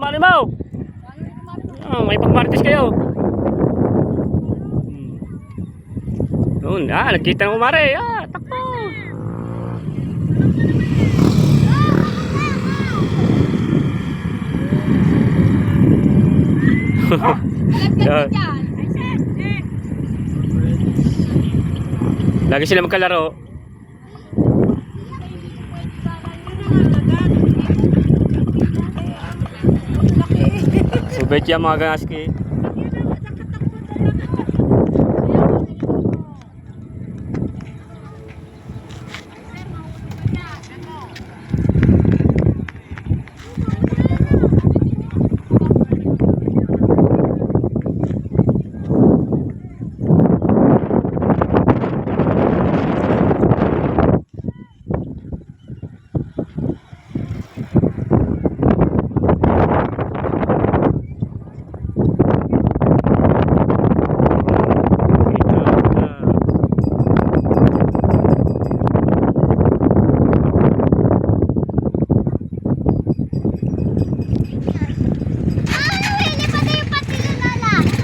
paano mo? May pagmartes kayo. Doon, nagkita ng umare. Takbo. Lagi sila magkalaro. Subet yan mga gangaski.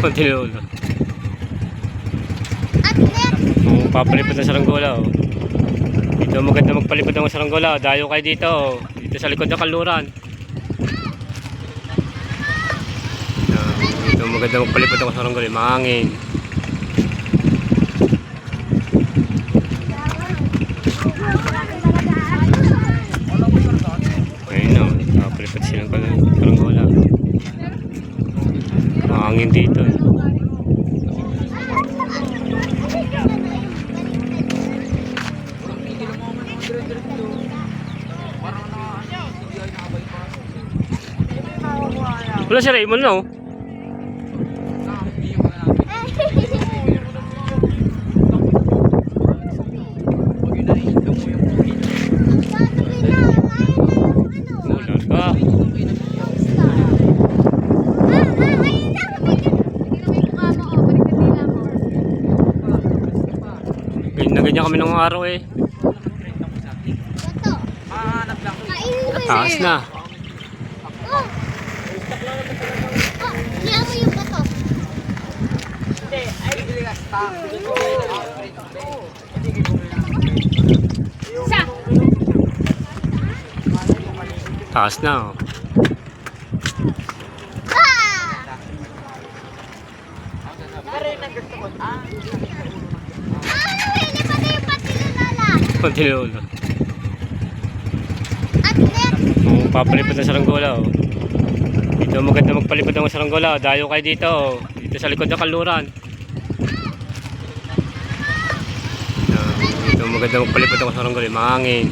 Kontinulo. Papalipad ng saranggola. Dito maganda magpalipad ng saranggola. Dayo kayo dito. Dito sa likod ng kaluran. Dito maganda magpalipad ng saranggola. Mahangin. Ayun o. Papalipad silang saranggola. Mahangin dito. Wala si Raymond no? Ganyan kami ng araw eh. Taas na. Taas na. Kontinulo. Papalipad ng saranggola. Dito maganda magpalipad ng saranggola. Dayo kayo dito. Dito sa likod ng kaluran. Dito maganda magpalipad ng saranggola. Mahangin.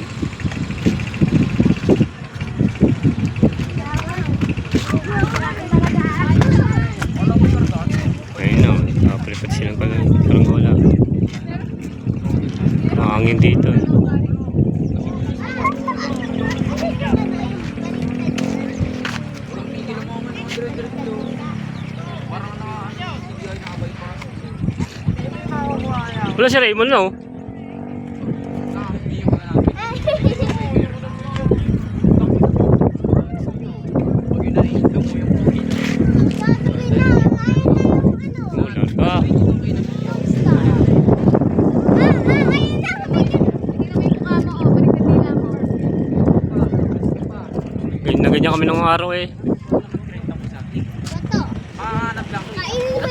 Ayun o. Papalipad silang saranggola. Mahangin dito. Wala si Raymond no? Ganyan kami ng araw eh.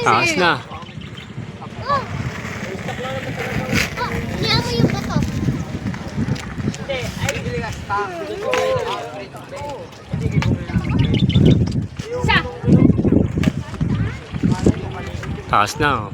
Taas na. Taas na.